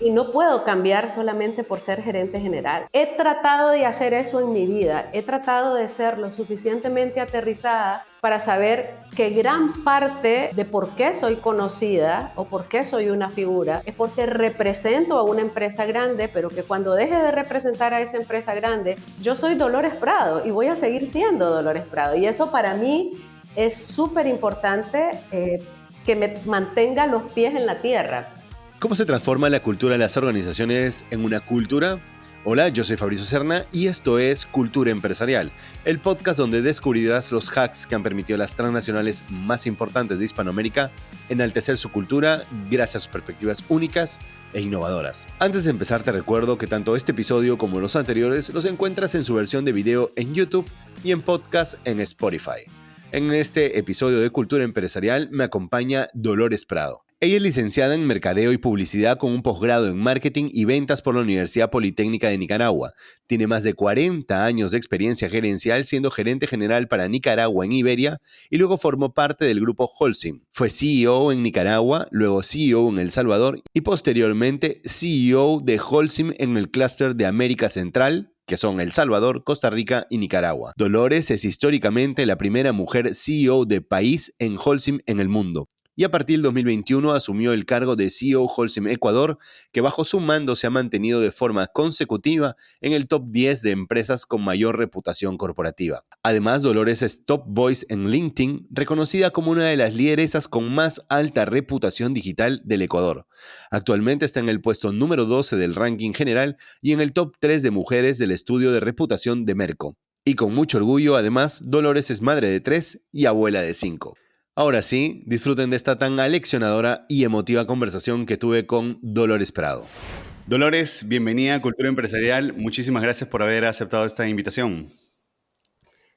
Y no puedo cambiar solamente por ser gerente general. He tratado de hacer eso en mi vida. He tratado de ser lo suficientemente aterrizada para saber que gran parte de por qué soy conocida o por qué soy una figura es porque represento a una empresa grande, pero que cuando deje de representar a esa empresa grande, yo soy Dolores Prado y voy a seguir siendo Dolores Prado. Y eso para mí es súper importante, que me mantenga los pies en la tierra. ¿Cómo se transforma la cultura de las organizaciones en una cultura? Hola, yo soy Fabricio Serna y esto es Cultura Empresarial, el podcast donde descubrirás los hacks que han permitido a las transnacionales más importantes de Hispanoamérica enaltecer su cultura gracias a sus perspectivas únicas e innovadoras. Antes de empezar te recuerdo que tanto este episodio como los anteriores los encuentras en su versión de video en YouTube y en podcast en Spotify. En este episodio de Cultura Empresarial me acompaña Dolores Prado. Ella es licenciada en Mercadeo y Publicidad con un posgrado en Marketing y Ventas por la Universidad Politécnica de Nicaragua. Tiene más de 40 años de experiencia gerencial siendo gerente general para Nicaragua en Iberia y luego formó parte del grupo Holcim. Fue CEO en Nicaragua, luego CEO en El Salvador y posteriormente CEO de Holcim en el clúster de América Central, que son El Salvador, Costa Rica y Nicaragua. Dolores es históricamente la primera mujer CEO de país en Holcim en el mundo. Y a partir del 2021 asumió el cargo de CEO Holcim Ecuador, que bajo su mando se ha mantenido de forma consecutiva en el top 10 de empresas con mayor reputación corporativa. Además, Dolores es Top Voice en LinkedIn, reconocida como una de las lideresas con más alta reputación digital del Ecuador. Actualmente está en el puesto número 12 del ranking general y en el top 3 de mujeres del estudio de reputación de Merco. Y con mucho orgullo, además, Dolores es madre de 3 y abuela de 5. Ahora sí, disfruten de esta tan aleccionadora y emotiva conversación que tuve con Dolores Prado. Dolores, bienvenida a Cultura Empresarial. Muchísimas gracias por haber aceptado esta invitación.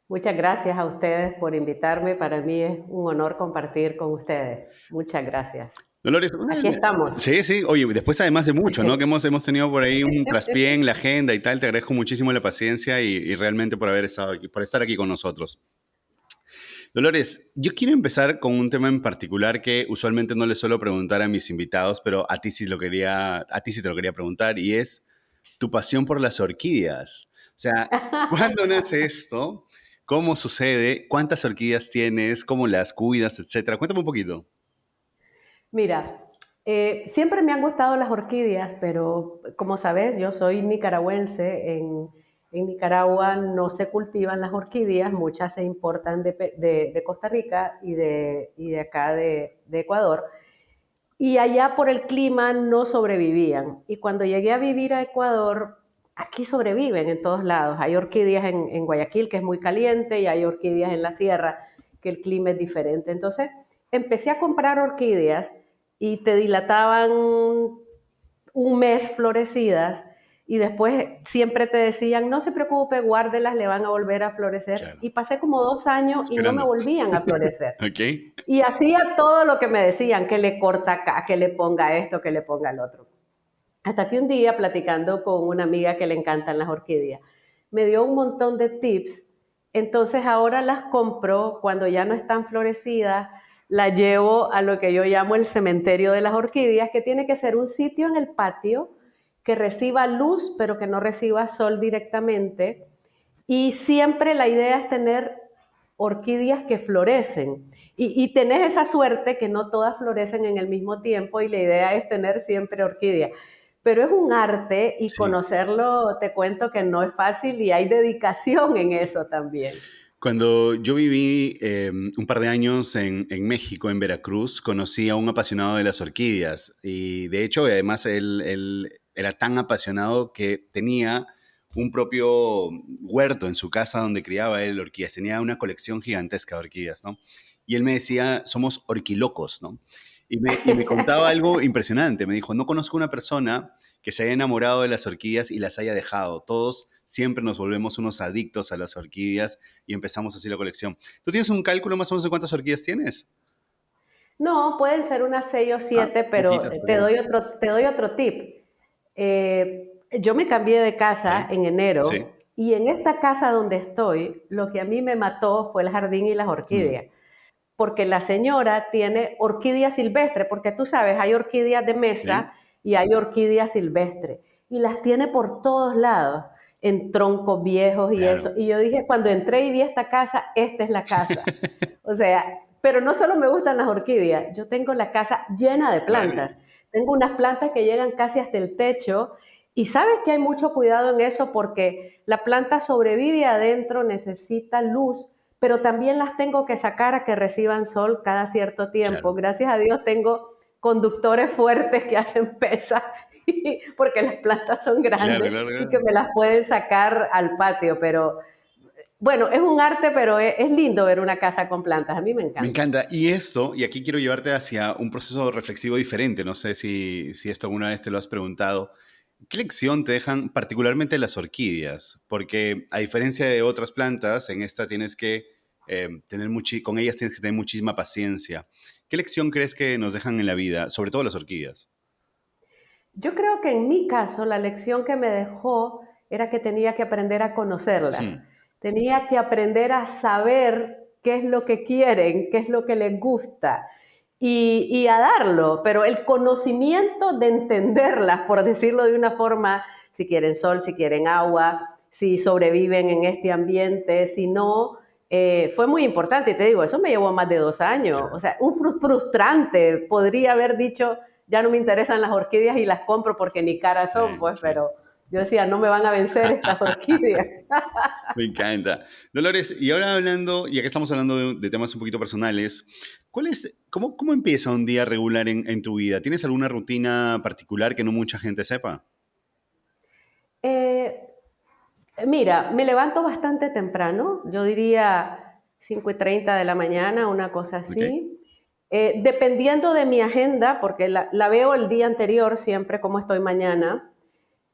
Muchas gracias a ustedes por invitarme. Para mí es un honor compartir con ustedes. Muchas gracias. Dolores, Aquí estamos. sí. Oye, después además de mucho, ¿no? Que hemos tenido por ahí un traspié en la agenda y tal. Te agradezco muchísimo la paciencia y realmente por haber estado aquí, por estar aquí con nosotros. Dolores, yo quiero empezar con un tema en particular que usualmente no le suelo preguntar a mis invitados, pero a ti sí te lo quería preguntar, y es tu pasión por las orquídeas. O sea, ¿cuándo nace esto? ¿Cómo sucede? ¿Cuántas orquídeas tienes? ¿Cómo las cuidas? Etcétera. Cuéntame un poquito. Mira, siempre me han gustado las orquídeas, pero como sabes, yo soy nicaragüense. En Nicaragua no se cultivan las orquídeas, muchas se importan de Costa Rica y de acá de Ecuador. Y allá por el clima no sobrevivían. Y cuando llegué a vivir a Ecuador, aquí sobreviven en todos lados. Hay orquídeas en Guayaquil, que es muy caliente, y hay orquídeas en la sierra, que el clima es diferente. Entonces, empecé a comprar orquídeas y te dilataban un mes florecidas, y después siempre te decían, no se preocupe, guárdelas, le van a volver a florecer. Claro. Y pasé como 2 años y no me Esperando. volvían a florecer. Ok. Y hacía todo lo que me decían, que le corta acá, que le ponga esto, que le ponga el otro. Hasta que un día, platicando con una amiga que le encantan las orquídeas, me dio un montón de tips. Entonces ahora las compro cuando ya no están florecidas, las llevo a lo que yo llamo el cementerio de las orquídeas, que tiene que ser un sitio en el patio que reciba luz, pero que no reciba sol directamente. Y siempre la idea es tener orquídeas que florecen. Y tenés esa suerte que no todas florecen en el mismo tiempo, y la idea es tener siempre orquídeas. Pero es un arte, y Sí. conocerlo, te cuento que no es fácil, y hay dedicación en eso también. Cuando yo viví un par de años en México, en Veracruz, conocí a un apasionado de las orquídeas. Y de hecho, además, él era tan apasionado que tenía un propio huerto en su casa donde criaba él orquídeas. Tenía una colección gigantesca de orquídeas, ¿no? Y él me decía, somos orquilocos, ¿no? Y me contaba algo impresionante. Me dijo, no conozco una persona que se haya enamorado de las orquídeas y las haya dejado. Todos siempre nos volvemos unos adictos a las orquídeas y empezamos así la colección. ¿Tú tienes un cálculo más o menos de cuántas orquídeas tienes? No, pueden ser unas 6 o Ah, 7, pero poquitas todavía. te doy otro tip. Yo me cambié de casa Ok. en Sí. enero, y en esta casa donde estoy, lo que a mí me mató fue el jardín y las Mm, orquídeas. Porque la señora tiene orquídeas silvestres, porque tú sabes, hay orquídeas de sí. mesa y hay orquídeas silvestres y las tiene por todos lados, en troncos viejos y Claro. eso. Y yo dije, cuando entré y vi esta casa, esta es la casa. O sea, pero no solo me gustan las orquídeas, yo tengo la casa llena de Claro. plantas. Tengo unas plantas que llegan casi hasta el techo y sabes que hay mucho cuidado en eso porque la planta sobrevive adentro, necesita luz, pero también las tengo que sacar a que reciban sol cada cierto tiempo. Claro. Gracias a Dios tengo conductores fuertes que hacen pesas porque las plantas son Claro, grandes claro, y que claro. me las pueden sacar al patio, pero bueno, es un arte, pero es lindo ver una casa con plantas, a mí me Me encanta. encanta. Y esto, y aquí quiero llevarte hacia un proceso reflexivo diferente. No sé si esto alguna vez te lo has preguntado. ¿Qué lección te dejan particularmente las orquídeas? Porque a diferencia de otras plantas, en esta tienes que con ellas tienes que tener muchísima paciencia. ¿Qué lección crees que nos dejan en la vida, sobre todo las orquídeas? Yo creo que en mi caso la lección que me dejó era que tenía que aprender a conocerlas, Hmm. tenía que aprender a saber qué es lo que quieren, qué es lo que les gusta y a darlo, pero el conocimiento de entenderlas, por decirlo de una forma, si quieren sol, si quieren agua, si sobreviven en este ambiente, si no, fue muy importante. Y te digo, eso me llevó más de 2 años. O Claro. sea, un frustrante. Podría haber dicho, ya no me interesan las orquídeas y las compro porque ni caras son, Sí, pues, sí. pero yo decía, no me van a vencer estas orquídeas. Me encanta. Dolores, y ahora hablando, ya que estamos hablando de temas un poquito personales, cómo empieza un día regular en tu vida? ¿Tienes alguna rutina particular que no mucha gente sepa? Eh, Mira, me levanto bastante temprano, yo diría 5:30 de la mañana, una cosa ¿Ok? así. Dependiendo de mi agenda, porque la veo el día anterior siempre, cómo estoy mañana,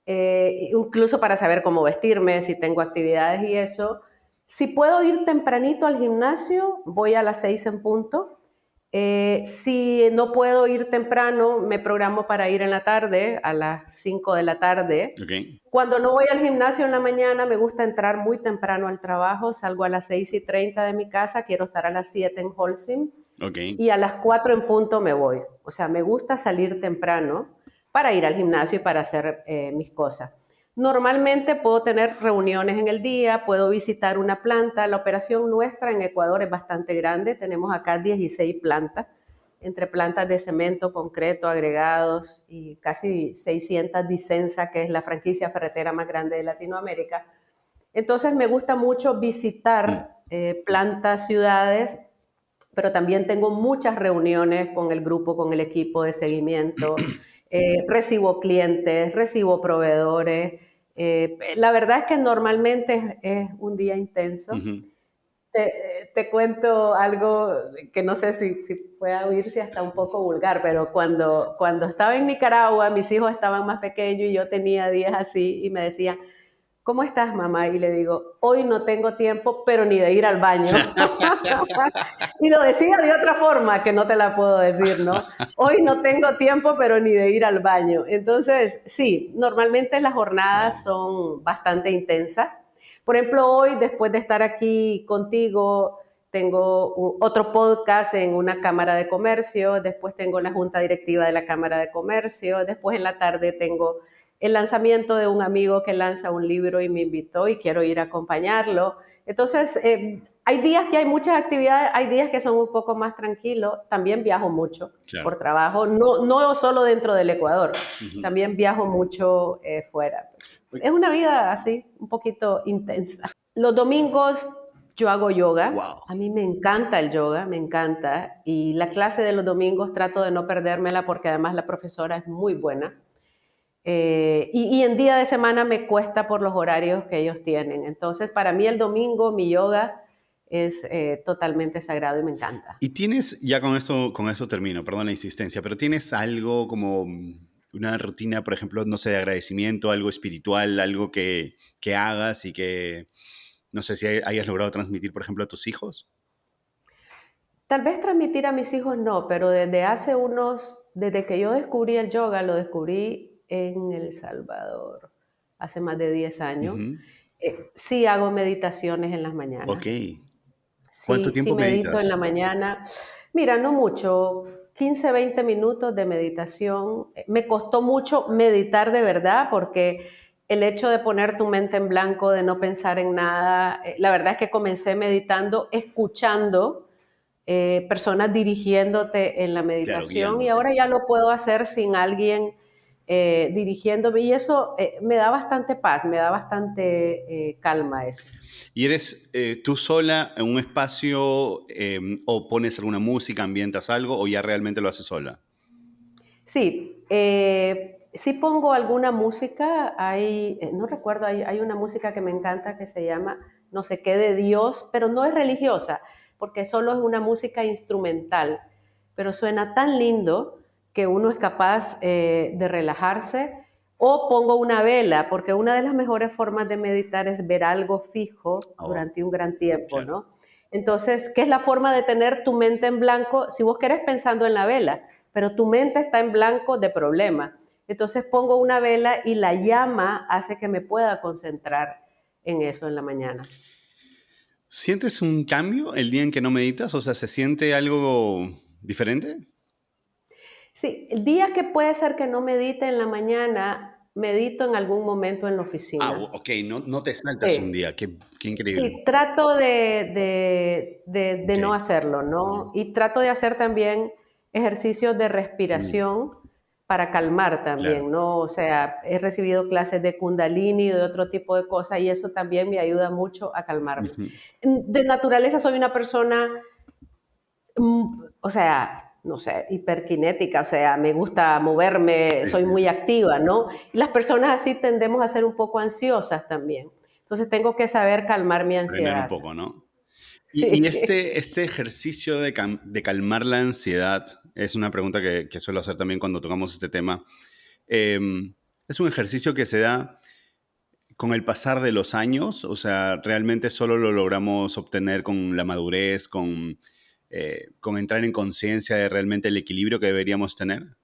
incluso para saber cómo vestirme, si tengo actividades y eso. Si puedo ir tempranito al gimnasio, voy a las 6 en punto. Si no puedo ir temprano, me programo para ir en la tarde, a las 5 de la tarde. ¿Ok? Cuando no voy al gimnasio en la mañana, me gusta entrar muy temprano al trabajo, salgo a las 6:30 de mi casa, quiero estar a las 7 en Holcim ¿Ok? y a las 4 en punto me voy. O sea, me gusta salir temprano para ir al gimnasio y para hacer mis cosas. Normalmente puedo tener reuniones en el día, puedo visitar una planta. La operación nuestra en Ecuador es bastante grande. Tenemos acá 16 plantas, entre plantas de cemento, concreto, agregados y casi 600 Disensa, que es la franquicia ferretera más grande de Latinoamérica. Entonces me gusta mucho Mm. visitar plantas, ciudades, pero también tengo muchas reuniones con el grupo, con el equipo de seguimiento, recibo clientes, recibo proveedores. La verdad es que normalmente es un día intenso. Ujú. Te cuento algo que no sé si pueda oírse hasta un poco vulgar, pero cuando estaba en Nicaragua, mis hijos estaban más pequeños y yo tenía días así y me decían, ¿cómo estás, mamá? Y le digo, hoy no tengo tiempo, pero ni de ir al baño. Y lo decía de otra forma que no te la puedo decir, ¿no? Hoy no tengo tiempo, pero ni de ir al baño. Entonces, sí, normalmente las jornadas Wow. son bastante intensas. Por ejemplo, hoy, después de estar aquí contigo, tengo otro podcast en una cámara de comercio, después tengo la junta directiva de la cámara de comercio, después en la tarde tengo el lanzamiento de un amigo que lanza un libro y me invitó y quiero ir a acompañarlo. Entonces, hay días que hay muchas actividades, hay días que son un poco más tranquilos. También viajo mucho Claro. por trabajo, no solo dentro del Ecuador, Ujú. también viajo mucho fuera. Es una vida así, un poquito intensa. Los domingos yo hago yoga. Wow. A mí me encanta el yoga, me encanta. Y la clase de los domingos trato de no perdérmela porque además la profesora es muy buena. Y en día de semana me cuesta por los horarios que ellos tienen. Entonces, para mí el domingo, mi yoga es totalmente sagrado y me encanta. Y tienes, ya con eso termino, perdón la insistencia, pero tienes algo como una rutina, por ejemplo, no sé, de agradecimiento, algo espiritual, algo que hagas y que, no sé si hayas logrado transmitir, por ejemplo, a tus hijos. Tal vez transmitir a mis hijos no, pero desde que yo descubrí el yoga, lo descubrí en El Salvador, hace más de 10 años. Ujú. Sí hago meditaciones en las Ok. mañanas. ¿Cuánto Sí, sí tiempo medito en la meditas? mañana. Mira, no mucho. 15, 20 minutos de meditación. Me costó mucho meditar de verdad porque el hecho de poner tu mente en blanco, de no pensar en nada, la verdad es que comencé meditando, escuchando personas dirigiéndote en la Claro, meditación y guiándote. ahora ya lo puedo hacer sin alguien dirigiéndome y eso me da bastante paz, me da bastante calma eso. ¿Y eres tú sola en un espacio o pones alguna música, ambientas algo o ya realmente lo haces sola? Sí, sí pongo alguna música, no recuerdo, hay una música que me encanta que se llama No sé qué de Dios, pero no es religiosa, porque solo es una música instrumental, pero suena tan lindo que uno es capaz de relajarse. O pongo una vela, porque una de las mejores formas de meditar es ver algo fijo Oh, durante un gran tiempo, claro. ¿no? Entonces, ¿qué es la forma de tener tu mente en blanco? Si vos querés pensando en la vela, pero tu mente está en blanco de problema. Entonces pongo una vela y la llama hace que me pueda concentrar en eso en la mañana. ¿Sientes un cambio el día en que no meditas? O sea, ¿se siente algo diferente? Sí, el día que puede ser que no medite en la mañana, medito en algún momento en la Ah, oficina. ok, no, no te saltas un Sí, día, qué increíble. sí, trato de Ok, no hacerlo, ¿no? ya. Y trato de hacer también ejercicios de Mm, respiración para calmar claro. también, ¿no? O sea, he recibido clases de Kundalini y de otro tipo de cosas y eso también me ayuda mucho a calmarme. Ujú. De naturaleza soy una persona, o sea, no sé, hiperkinética, o sea, me gusta moverme, Sí, soy sí, muy activa, ¿no? Y las personas así tendemos a ser un poco ansiosas también. Entonces tengo que saber calmar mi frenar un ansiedad. poco, ¿no? Y Sí. este ejercicio de calmar la ansiedad es una pregunta que suelo hacer también cuando tocamos este tema. Es un ejercicio que se da con el pasar de los años, o sea, realmente solo lo logramos obtener con la madurez, con entrar en conciencia de realmente el equilibrio que deberíamos tener.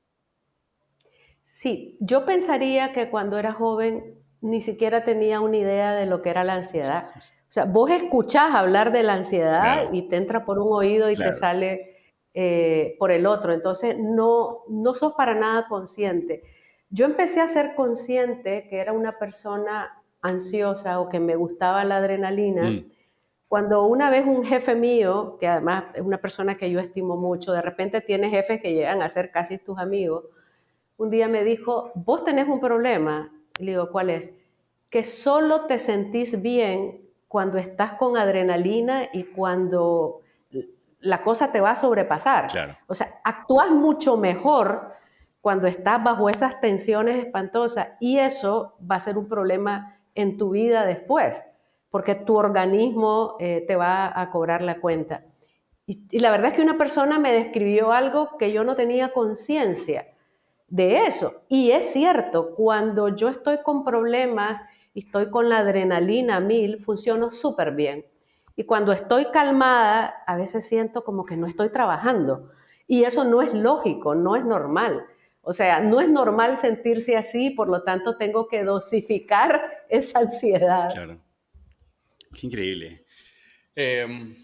Sí, yo pensaría que cuando era joven ni siquiera tenía una idea de lo que era la ansiedad. O sea, vos escuchás hablar de la ansiedad Claro, y te entra por un oído y te claro. sale por el otro. Entonces, no sos para nada consciente. Yo empecé a ser consciente que era una persona ansiosa o que me gustaba la adrenalina Mm, cuando una vez un jefe mío, que además es una persona que yo estimo mucho, de repente tiene jefes que llegan a ser casi tus amigos, un día me dijo, vos tenés un problema. Y le digo, ¿cuál es? Que solo te sentís bien cuando estás con adrenalina y cuando la cosa te va a sobrepasar. claro, O sea, actúas mucho mejor cuando estás bajo esas tensiones espantosas y eso va a ser un problema en tu vida después, porque tu organismo te va a cobrar la cuenta. Y la verdad es que una persona me describió algo que yo no tenía conciencia de eso. Y es cierto, cuando yo estoy con problemas y estoy con la adrenalina a mil, funciono súper bien. Y cuando estoy calmada, a veces siento como que no estoy trabajando. Y eso no es lógico, no es normal. O sea, no es normal sentirse así, por lo tanto tengo que dosificar esa ansiedad. claro. Qué increíble. Em,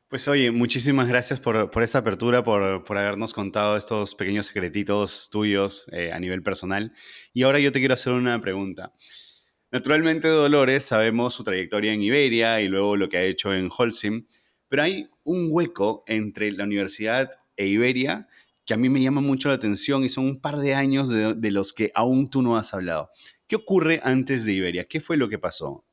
pues oye, muchísimas gracias por esa apertura, por habernos contado estos pequeños secretitos tuyos a nivel personal. Y ahora yo te quiero hacer una pregunta. Naturalmente, Dolores, sabemos su trayectoria en Iberia y luego lo que ha hecho en Holcim, pero hay un hueco entre la universidad e Iberia que a mí me llama mucho la atención y son un par de años de los que aún tú no has hablado. ¿Qué ocurre antes de Iberia? ¿Qué fue lo que pasó?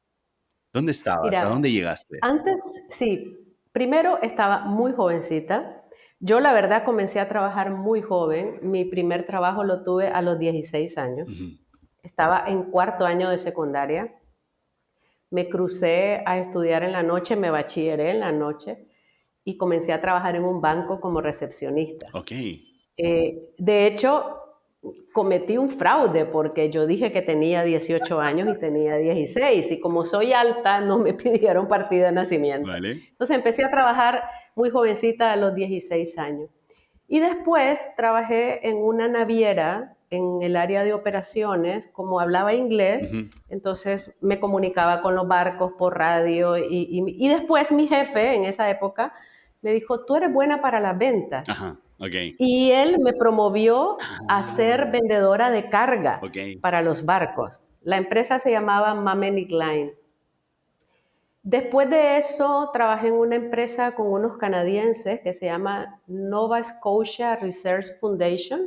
¿Dónde estabas? ¿A Mira, dónde llegaste? antes, sí, primero estaba muy jovencita. Yo la verdad comencé a trabajar muy joven. Mi primer trabajo lo tuve a los 16 años. Ujú. Estaba en cuarto año de secundaria. Me crucé a estudiar en la noche, me bachilleré en la noche y comencé a trabajar en un banco como recepcionista. Ok, De hecho, cometí un fraude porque yo dije que tenía 18 años y tenía 16 y como soy alta no me pidieron partida de nacimiento. vale. Entonces empecé a trabajar muy jovencita a los 16 años. Y después trabajé en una naviera en el área de operaciones, como hablaba inglés, Ujú. entonces me comunicaba con los barcos por radio y después mi jefe en esa época me dijo, tú eres buena para las ventas. Ajá. Ok. Y él me promovió a ser Ah, vendedora de carga ok. para los barcos. La empresa se llamaba Mammenic Line. Después de eso, trabajé en una empresa con unos canadienses que se llama Nova Scotia Research Foundation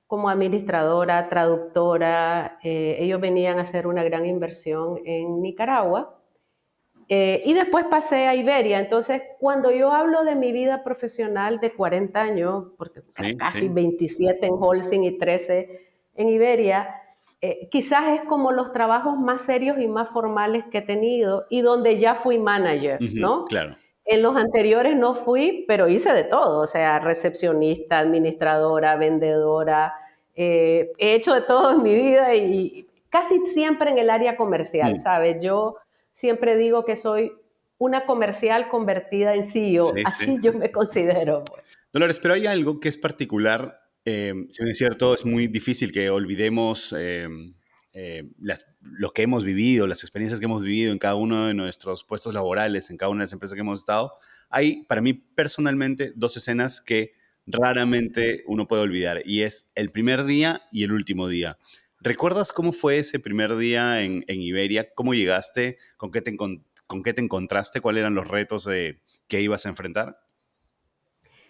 como administradora, traductora. Ellos venían a hacer una gran inversión en Nicaragua. Y después pasé a Iberia. Entonces, cuando yo hablo de mi vida profesional de 40 años, porque era Sí, casi sí. 27 en Holcim y 13 en Iberia, quizás es como los trabajos más serios y más formales que he tenido y donde ya fui manager, Ujú, ¿no? claro. En los anteriores no fui, pero hice de todo, o sea, recepcionista, administradora, vendedora, he hecho de todo en mi vida y casi siempre en el área comercial, Mm, ¿sabes? Yo siempre digo que soy una comercial convertida en CEO, sí, sí. así yo me considero, pues. Dolores, pero hay algo que es particular, si bien es cierto, es muy difícil que olvidemos lo que hemos vivido, las experiencias que hemos vivido en cada uno de nuestros puestos laborales, en cada una de las empresas que hemos estado. Hay, para mí personalmente, dos escenas que raramente uno puede olvidar, y es el primer día y el último día. ¿Recuerdas cómo fue ese primer día en Iberia? ¿Cómo llegaste? ¿Con qué te encontraste? ¿Cuáles eran los retos que ibas a enfrentar?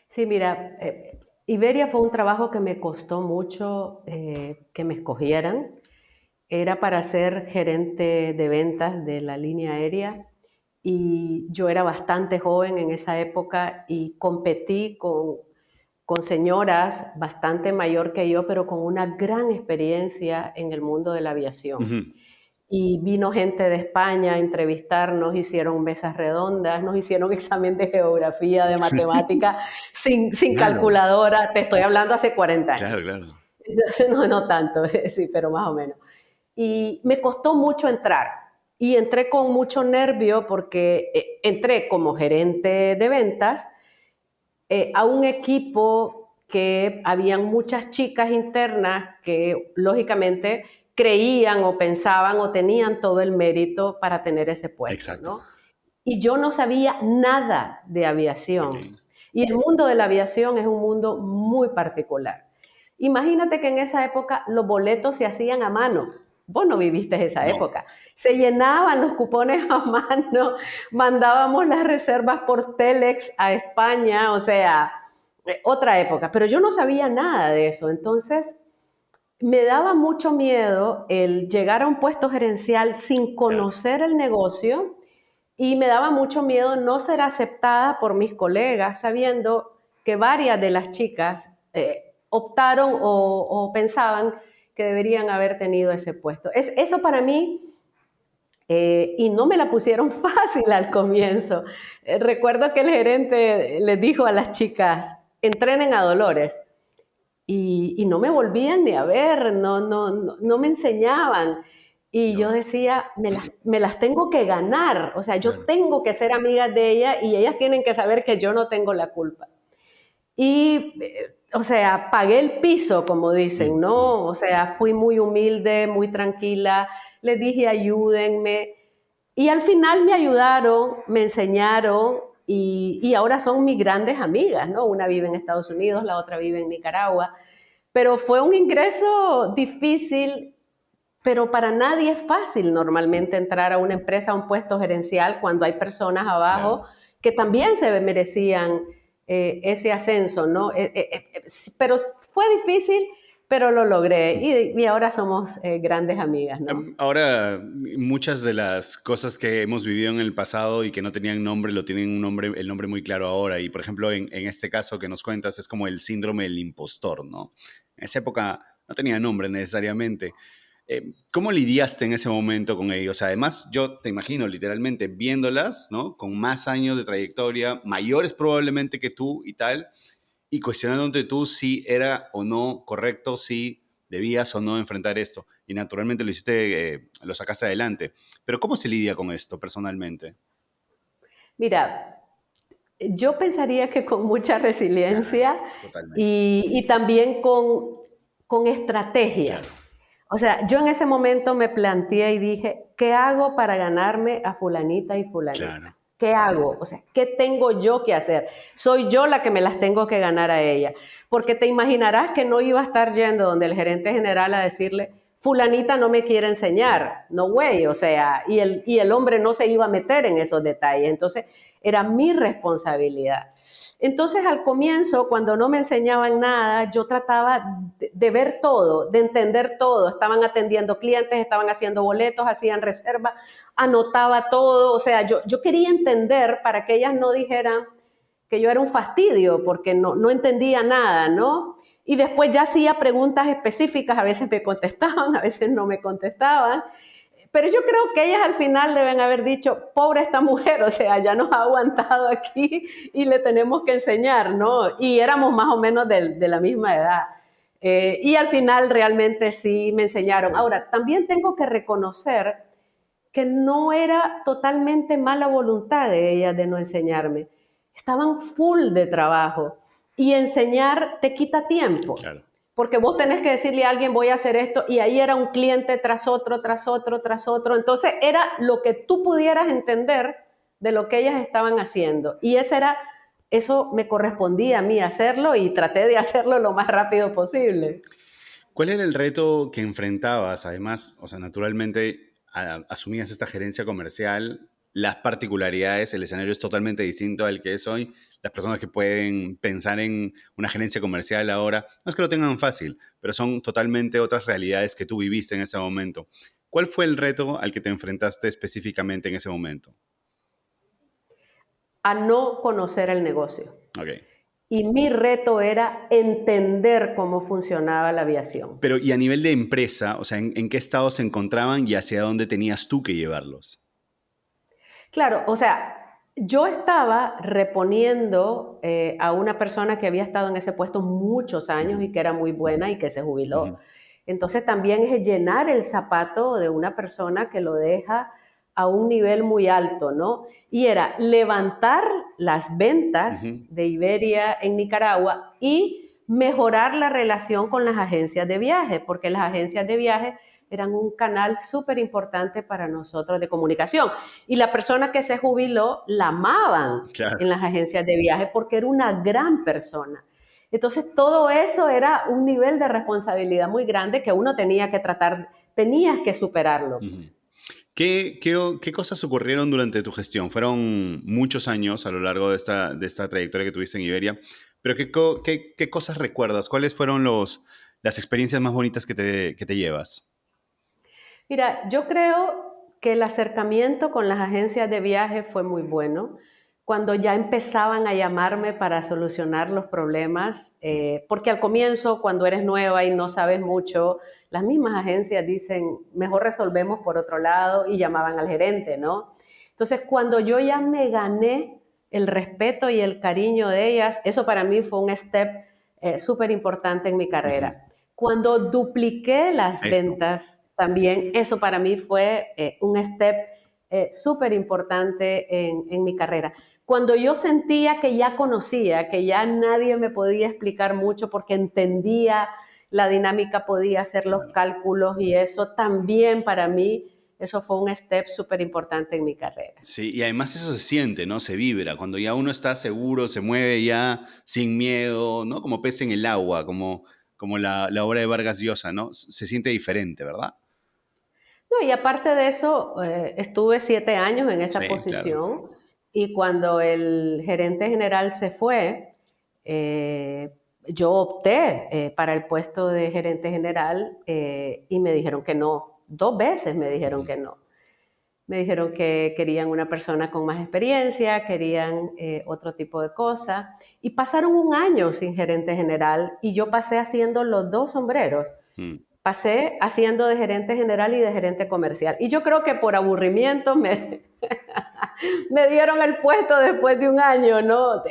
Sí, mira, Iberia fue un trabajo que me costó mucho que me escogieran. Era para ser gerente de ventas de la línea aérea y yo era bastante joven en esa época y competí con señoras bastante mayor que yo, pero con una gran experiencia en el mundo de la aviación. Ujú. Y vino gente de España a entrevistarnos, hicieron mesas redondas, nos hicieron examen de geografía, de matemática, sin Claro, calculadora, te estoy hablando hace 40 años. claro, claro. No, no tanto, sí, pero más o menos. Y me costó mucho entrar. Y entré con mucho nervio porque entré como gerente de ventas a un equipo que habían muchas chicas internas que lógicamente creían o pensaban o tenían todo el mérito para tener ese puesto, Exacto. ¿no? Y yo no sabía nada de Ok. aviación. Y el mundo de la aviación es un mundo muy particular. Imagínate que en esa época los boletos se hacían a mano. Vos no viviste esa No. época. Se llenaban los cupones a mano, mandábamos las reservas por Telex a España, o sea, otra época. Pero yo no sabía nada de eso. Entonces, me daba mucho miedo el llegar a un puesto gerencial sin Claro. conocer el negocio y me daba mucho miedo no ser aceptada por mis colegas, sabiendo que varias de las chicas optaron o pensaban que deberían haber tenido ese puesto. Eso para mí, y no me la pusieron fácil al comienzo. Recuerdo que el gerente les dijo a las chicas, entrenen a Dolores. Y no me volvían ni a ver, no me enseñaban. Y yo Dios. decía, me las tengo que ganar, o sea, yo Claro. tengo que ser amiga de ella y ellas tienen que saber que yo no tengo la culpa. Y, o sea, pagué el piso, como Mm, dicen, mm. ¿no? O sea, fui muy humilde, muy tranquila, les dije ayúdenme. Y al final me ayudaron, me enseñaron y ahora son mis grandes amigas, ¿no? Una vive en Estados Unidos, la otra vive en Nicaragua. Pero fue un ingreso difícil, pero para nadie es fácil Mm, normalmente entrar a una empresa, a un puesto gerencial, cuando hay personas abajo claro. que también se merecían ese ascenso, ¿no? Pero fue difícil, pero lo logré y ahora somos grandes amigas, ¿no? Ahora, muchas de las cosas que hemos vivido en el pasado y que no tenían nombre, lo tienen un nombre, el nombre muy claro ahora. Y por ejemplo, en este caso que nos cuentas, es como el síndrome del impostor, ¿no? En esa época no tenía nombre necesariamente. ¿Cómo lidiaste en ese momento con ellos? Además, yo te imagino literalmente viéndolas, ¿no? Con más años de trayectoria, mayores probablemente que tú y tal, y cuestionándote tú si era o no correcto, si debías o no enfrentar esto. Y naturalmente lo hiciste, lo sacaste adelante. Pero ¿cómo se lidia con esto personalmente? Mira, yo pensaría que con mucha Claro, resiliencia totalmente. y también con estrategia. Claro, O sea, yo en ese momento me planteé y dije, ¿qué hago para ganarme a fulanita y claro. fulanita? ¿Qué hago? O sea, ¿qué tengo yo que hacer? Soy yo la que me las tengo que ganar a ella. Porque te imaginarás que no iba a estar yendo donde el gerente general a decirle, fulanita no me quiere enseñar, no way, o sea, y el hombre no se iba a meter en esos detalles. Entonces, era mi responsabilidad. Entonces, al comienzo, cuando no me enseñaban nada, yo trataba de ver todo, de entender todo. Estaban atendiendo clientes, estaban haciendo boletos, hacían reservas, anotaba todo. O sea, yo quería entender para que ellas no dijeran que yo era un fastidio, porque no entendía nada, ¿no? Y después ya hacía preguntas específicas, a veces me contestaban, a veces no me contestaban. Pero yo creo que ellas al final deben haber dicho, pobre esta mujer, o sea, ya nos ha aguantado aquí y le tenemos que enseñar, ¿no? Y éramos más o menos de la misma edad. Y al final realmente sí me enseñaron. Sí. Ahora, también tengo que reconocer que no era totalmente mala voluntad de ellas de no enseñarme. Estaban full de trabajo y enseñar te quita tiempo. Claro. Porque vos tenés que decirle a alguien, voy a hacer esto, y ahí era un cliente tras otro, tras otro, tras otro. Entonces era lo que tú pudieras entender de lo que ellas estaban haciendo. Y eso me correspondía a mí hacerlo y traté de hacerlo lo más rápido posible. ¿Cuál era el reto que enfrentabas? Además, o sea, naturalmente asumías esta gerencia comercial, las particularidades, el escenario es totalmente distinto al que es hoy. Las personas que pueden pensar en una gerencia comercial ahora, no es que lo tengan fácil, pero son totalmente otras realidades que tú viviste en ese momento. ¿Cuál fue el reto al que te enfrentaste específicamente en ese momento? A no conocer el negocio. Ok. Y mi reto era entender cómo funcionaba la aviación. Pero, y a nivel de empresa, o sea, ¿en qué estado se encontraban y hacia dónde tenías tú que llevarlos? Claro, o sea, yo estaba reponiendo a una persona que había estado en ese puesto muchos años Ujú, y que era muy buena y que se jubiló. ujú. Entonces también es llenar el zapato de una persona que lo deja a un nivel muy alto, ¿no? Y era levantar las ventas Ujú. de Iberia en Nicaragua y mejorar la relación con las agencias de viaje, porque las agencias de viaje eran un canal súper importante para nosotros de comunicación. Y la persona que se jubiló la amaban Claro. en las agencias de viaje porque era una gran persona. Entonces, todo eso era un nivel de responsabilidad muy grande que uno tenía que tratar, tenías que superarlo, Ujú. pues. ¿Qué cosas ocurrieron durante tu gestión? Fueron muchos años a lo largo de esta trayectoria que tuviste en Iberia, pero ¿qué cosas recuerdas? ¿Cuáles fueron las experiencias más bonitas que te llevas? Mira, yo creo que el acercamiento con las agencias de viaje fue muy bueno. Cuando ya empezaban a llamarme para solucionar los problemas, Mm. porque al comienzo, cuando eres nueva y no sabes mucho, las mismas agencias dicen, mejor resolvemos por otro lado y llamaban al gerente, ¿no? Entonces, cuando yo ya me gané el respeto y el cariño de ellas, eso para mí fue un step súper importante en mi Ujú. carrera. Cuando dupliqué las Eso. ventas, también eso para mí fue un step súper importante en mi carrera. Cuando yo sentía que ya conocía, que ya nadie me podía explicar mucho porque entendía la dinámica, podía hacer los Claro. cálculos y eso también para mí, eso fue un step súper importante en mi carrera. Sí, y además eso se siente, ¿no? Se vibra. Cuando ya uno está seguro, se mueve ya sin miedo, ¿no? Como pez en el agua, como la obra de Vargas Llosa, ¿no? Se siente diferente, ¿verdad? No, y aparte de eso, estuve 7 años en esa Sí, claro. posición y cuando el gerente general se fue, eh, yo opté para el puesto de gerente general y me dijeron que no. 2 veces me dijeron Ujú. que no. Me dijeron que querían una persona con más experiencia, querían otro tipo de cosas. Y pasaron un año sin gerente general y yo pasé haciendo los dos sombreros. Mm. Pasé haciendo de gerente general y de gerente comercial. Y yo creo que por aburrimiento me dieron el puesto después de un año, ¿no?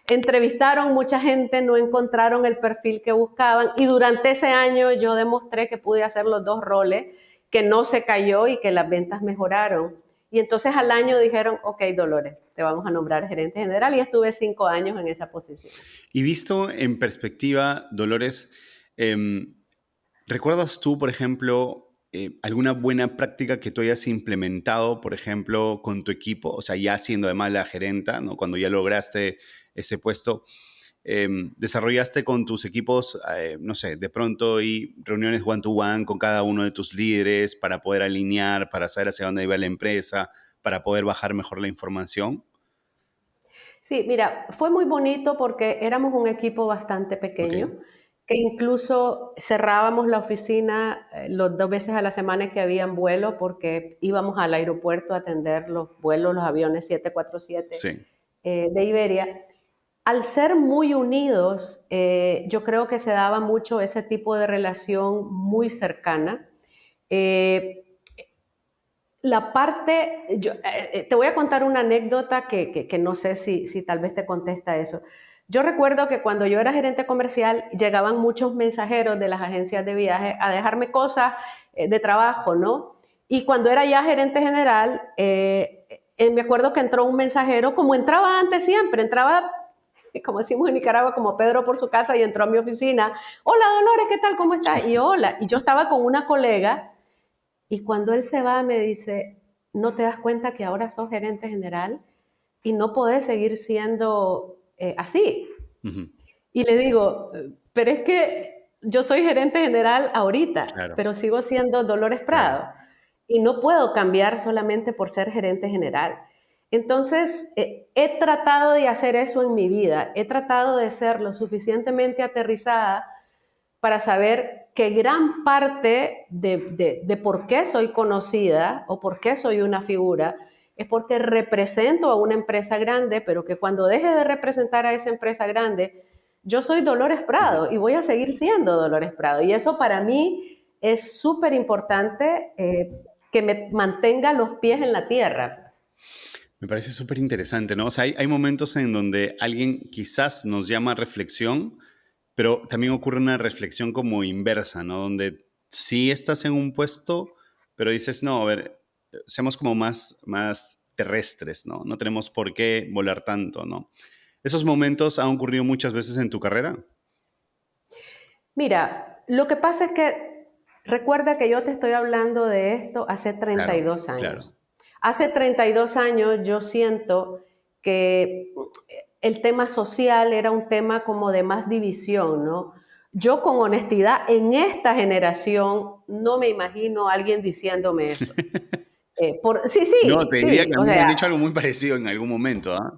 Entrevistaron mucha gente, no encontraron el perfil que buscaban y durante ese año yo demostré que pude hacer los dos roles, que no se cayó y que las ventas mejoraron. Y entonces al año dijeron, ok, Dolores, te vamos a nombrar gerente general y estuve 5 años en esa posición. Y visto en perspectiva, Dolores, em, ¿recuerdas tú, por ejemplo, alguna buena práctica que tú hayas implementado, por ejemplo, con tu equipo, o sea, ya siendo además la gerenta, ¿no? Cuando ya lograste ese puesto, desarrollaste con tus equipos, no sé, de pronto y reuniones one-to-one con cada uno de tus líderes para poder alinear, para saber hacia dónde iba la empresa, para poder bajar mejor la información. Sí, mira, fue muy bonito porque éramos un equipo bastante Ok, pequeño, que incluso cerrábamos la oficina los 2 veces a la semana que habían vuelo porque íbamos al aeropuerto a atender los vuelos, los aviones 747 sí. de Iberia. Al ser muy unidos, yo creo que se daba mucho ese tipo de relación muy cercana. Eh, la parte, te voy a contar una anécdota que no sé si tal vez te contesta eso. Yo recuerdo que cuando yo era gerente comercial llegaban muchos mensajeros de las agencias de viaje a dejarme cosas de trabajo, ¿no? Y cuando era ya gerente general, me acuerdo que entró un mensajero, como entraba antes siempre, entraba, como decimos en Nicaragua, como Pedro por su casa y entró a mi oficina. Hola Dolores, ¿qué tal? ¿Cómo Sí, estás? Y sí. hola. Y yo estaba con una colega y cuando él se va me dice, ¿no te das cuenta que ahora sos gerente general y no podés seguir siendo así? Ujú, Y le digo, pero es que yo soy gerente general ahorita, claro, pero sigo siendo Dolores claro. Prado y no puedo cambiar solamente por ser gerente general. Entonces, he tratado de hacer eso en mi vida, he tratado de ser lo suficientemente aterrizada para saber que gran parte de por qué soy conocida o por qué soy una figura es porque represento a una empresa grande, pero que cuando deje de representar a esa empresa grande, yo soy Dolores Ujú. Prado y voy a seguir siendo Dolores Prado. Y eso para mí es súper importante, que me mantenga los pies en la tierra. Me parece súper interesante, ¿no? O sea, hay momentos en donde alguien quizás nos llama a reflexión, pero también ocurre una reflexión como inversa, ¿no? Donde sí estás en un puesto, pero dices, no, a ver, seamos como más terrestres, ¿no? No tenemos por qué volar tanto, ¿no? ¿Esos momentos han ocurrido muchas veces en tu carrera? Mira, lo que pasa es que recuerda que yo te estoy hablando de esto hace treinta y Claro, dos claro. años. Hace 32 años yo siento que el tema social era un tema como de más división, ¿no? Yo con honestidad en esta generación no me imagino a alguien diciéndome eso. Sí, No, sí, te diría que sí, a o mí me sea, han dicho algo muy parecido en algún momento, ¿ah?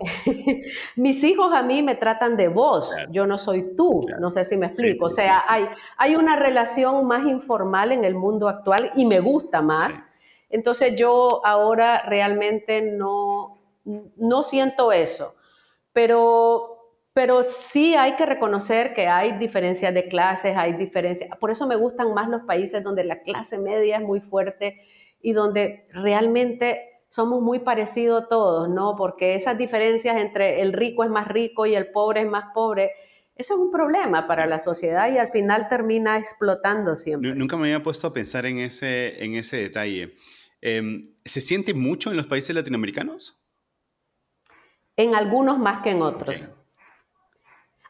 mis hijos a mí me tratan de vos, Claro, yo no soy tú, claro. no sé si me Sí, explico. O sí, sí, sea, sí. hay una relación más informal en el mundo actual y me gusta Sí. más. Entonces yo ahora realmente no siento eso, pero sí hay que reconocer que hay diferencias de clases, hay diferencias. Por eso me gustan más los países donde la clase media es muy fuerte y donde realmente somos muy parecidos todos, ¿no? Porque esas diferencias entre el rico es más rico y el pobre es más pobre, eso es un problema para Sí. la sociedad y al final termina explotando siempre. Nunca me había puesto a pensar en ese detalle. ¿Se siente mucho en los países latinoamericanos? En algunos más que en Ok. otros.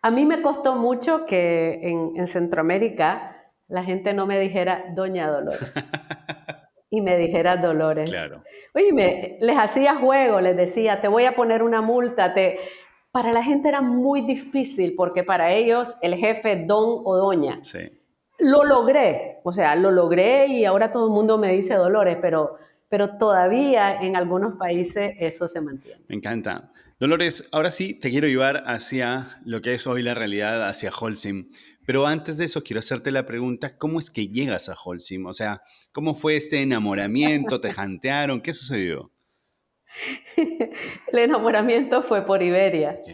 A mí me costó mucho que en Centroamérica la gente no me dijera Doña Dolores y me dijera Dolores. Claro, Oye, les hacía juego, les decía, te voy a poner una multa. Para la gente era muy difícil porque para ellos el jefe don o doña. sí. Lo logré, o sea, lo logré y ahora todo el mundo me dice Dolores, pero todavía en algunos países eso se mantiene. Me encanta. Dolores, ahora sí te quiero llevar hacia lo que es hoy la realidad, hacia Holcim. Pero antes de eso, quiero hacerte la pregunta, ¿cómo es que llegas a Holcim? O sea, ¿cómo fue este enamoramiento? ¿Te jantearon? ¿Qué sucedió? El enamoramiento fue por Iberia. Ok.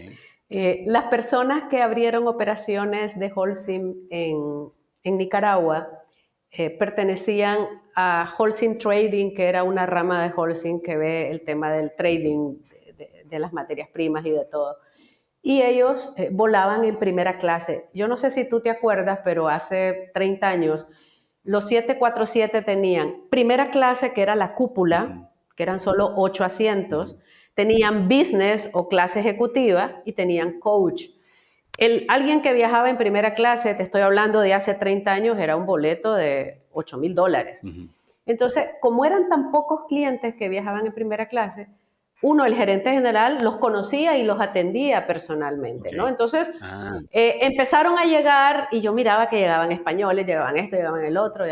Las personas que abrieron operaciones de Holcim en Nicaragua pertenecían a Holcim Trading, que era una rama de Holcim que ve el tema del trading de las materias primas y de todo. Y ellos volaban en primera clase. Yo no sé si tú te acuerdas, pero hace 30 años los 747 tenían primera clase, que era la cúpula, Ujú, que eran solo 8 asientos, ujú. tenían business o clase ejecutiva y tenían coach. Alguien que viajaba en primera clase, te estoy hablando de hace 30 años, era un boleto de $8,000. Ujú. Entonces, como eran tan pocos clientes que viajaban en primera clase, uno, el gerente general, los conocía y los atendía personalmente, Ok. ¿no? Entonces, Ah, empezaron a llegar y yo miraba que llegaban españoles, llegaban esto, llegaban el otro,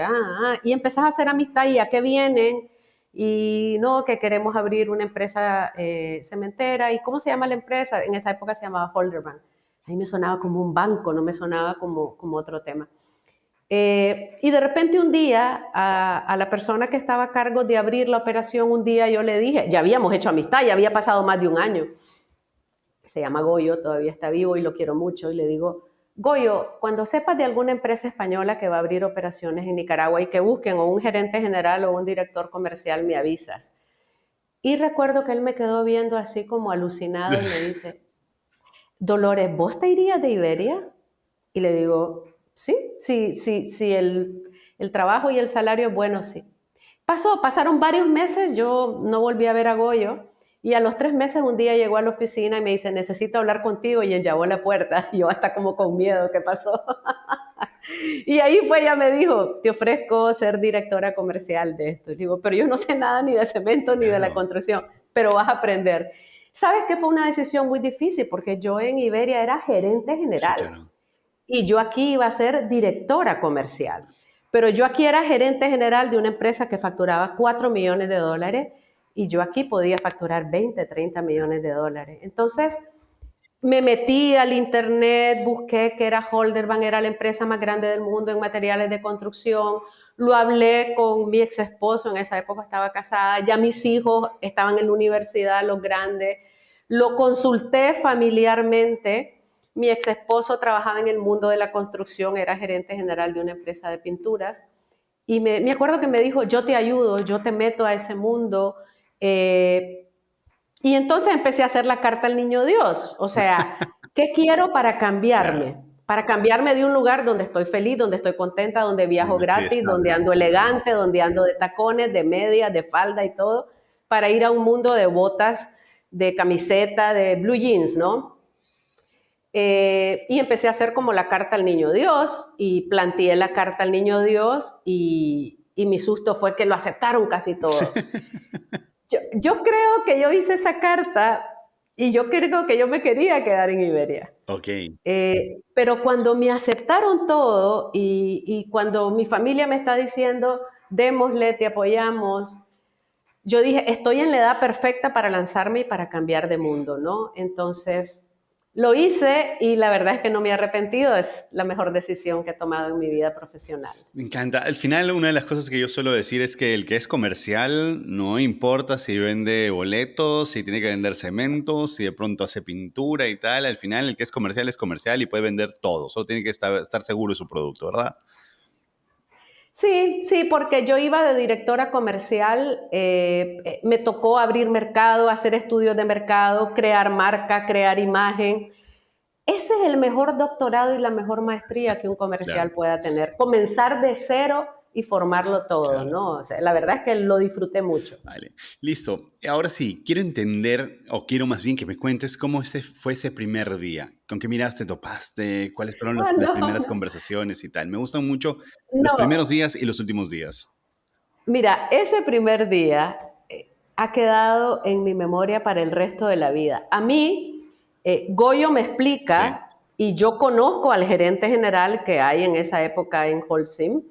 y empezás a hacer amistad y a qué vienen y no, que queremos abrir una empresa cementera. ¿Y cómo se llama la empresa? En esa época se llamaba Holderman. A mí me sonaba como un banco, no me sonaba como otro tema. Y de repente un día a la persona que estaba a cargo de abrir la operación, un día yo le dije, ya habíamos hecho amistad, ya había pasado más de un año, se llama Goyo, todavía está vivo y lo quiero mucho, y le digo, Goyo, cuando sepas de alguna empresa española que va a abrir operaciones en Nicaragua y que busquen o un gerente general o un director comercial, me avisas. Y recuerdo que él me quedó viendo así como alucinado y me dice, Dolores, ¿vos te irías de Iberia? Y le digo, sí, sí, sí, sí, el trabajo y el salario es bueno, sí. Pasaron varios meses, yo no volví a ver a Goyo y a los 3 meses un día llegó a la oficina y me dice, necesito hablar contigo y llamó la puerta. Y yo hasta como con miedo, ¿qué pasó? Y ahí fue, ella me dijo, te ofrezco ser directora comercial de esto. Y digo, pero yo no sé nada ni de cemento ni de la claro. construcción, pero vas a aprender. ¿Sabes que fue una decisión muy difícil? Porque yo en Iberia era gerente Sí, general claro. y yo aquí iba a ser directora comercial. Pero yo aquí era gerente general de una empresa que facturaba 4 millones de dólares y yo aquí podía facturar 20, 30 millones de dólares. Entonces, me metí al internet, busqué que era Holderman, era la empresa más grande del mundo en materiales de construcción, lo hablé con mi ex esposo, en esa época estaba casada, ya mis hijos estaban en la universidad, los grandes, lo consulté familiarmente, mi ex esposo trabajaba en el mundo de la construcción, era gerente general de una empresa de pinturas, y me acuerdo que me dijo, yo te ayudo, yo te meto a ese mundo, eh, y entonces empecé a hacer la carta al niño Dios. O sea, ¿qué quiero para Claro. cambiarme? Para cambiarme de un lugar donde estoy feliz, donde estoy contenta, donde viajo Donde estoy gratis, donde estable. ando elegante, donde ando de tacones, de medias, de falda y todo, para ir a un mundo de botas, de camiseta, de blue jeans, ¿no? Y empecé a hacer como la carta al niño Dios y planteé la carta al niño Dios y mi susto fue que lo aceptaron casi todos. Yo creo que yo hice esa carta y yo creo que yo me quería quedar en Iberia. Ok. Pero cuando me aceptaron todo y cuando mi familia me está diciendo, démosle, te apoyamos, yo dije, estoy en la edad perfecta para lanzarme y para cambiar de mundo, ¿no? Entonces, lo hice y la verdad es que no me he arrepentido, es la mejor decisión que he tomado en mi vida profesional. Me encanta. Al final, una de las cosas que yo suelo decir es que el que es comercial no importa si vende boletos, si tiene que vender cementos, si de pronto hace pintura y tal. Al final, el que es comercial y puede vender todo. Solo tiene que estar seguro de su producto, ¿verdad? Sí, sí, porque yo iba de directora comercial, me tocó abrir mercado, hacer estudios de mercado, crear marca, crear imagen. Ese es el mejor doctorado y la mejor maestría que un Claro, comercial pueda tener. Comenzar de cero y formarlo todo, claro. ¿no? O sea, la verdad es que lo disfruté mucho. Vale, listo. Ahora sí, quiero entender, o quiero más bien que me cuentes cómo fue ese primer día. ¿Con qué miradas te topaste? ¿Cuáles fueron Ah, las no, primeras conversaciones y tal? Me gustan mucho los primeros no. días y los últimos días. Mira, ese primer día ha quedado en mi memoria para el resto de la vida. A mí, Goyo me Sí. explica, y yo conozco al gerente general que hay en esa época en Holcim,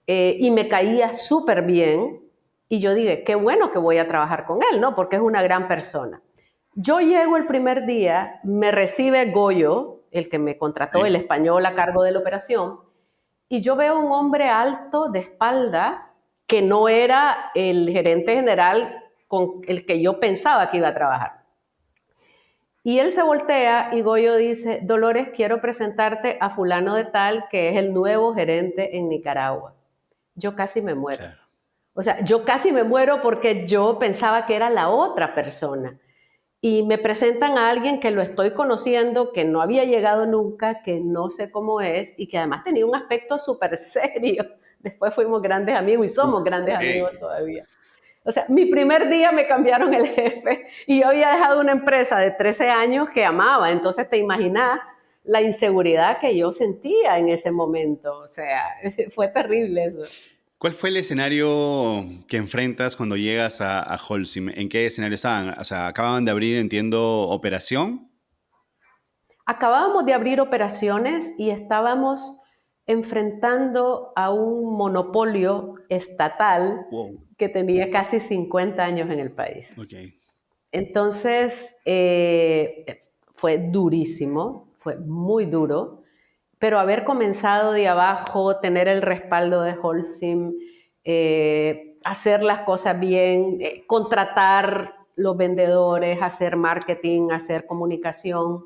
y me caía súper bien, y yo dije, qué bueno que voy a trabajar con él, ¿no? Porque es una gran persona. Yo llego el primer día, me recibe Goyo, el que me contrató, el Sí. español a cargo de la operación, y yo veo un hombre alto de espalda que no era el gerente general con el que yo pensaba que iba a trabajar. Y él se voltea y Goyo dice, Dolores, quiero presentarte a fulano de tal que es el nuevo gerente en Nicaragua. Yo casi me muero. Claro. O sea, yo casi me muero porque yo pensaba que era la otra persona. Y me presentan a alguien que lo estoy conociendo, que no había llegado nunca, que no sé cómo es y que además tenía un aspecto súper serio. Después fuimos grandes amigos y somos grandes Ok. amigos todavía. O sea, mi primer día me cambiaron el jefe y yo había dejado una empresa de 13 años que amaba. Entonces te imaginas la inseguridad que yo sentía en ese momento. O sea, fue terrible eso. ¿Cuál fue el escenario que enfrentas cuando llegas a Holcim? ¿En qué escenario estaban? O sea, acababan de abrir, entiendo, operación. Acabábamos de abrir operaciones y estábamos enfrentando a un monopolio estatal Wow. que tenía casi 50 años en el país. Ok. Entonces, fue durísimo, fue muy duro, pero haber comenzado de abajo, tener el respaldo de Holcim, hacer las cosas bien, contratar los vendedores, hacer marketing, hacer comunicación.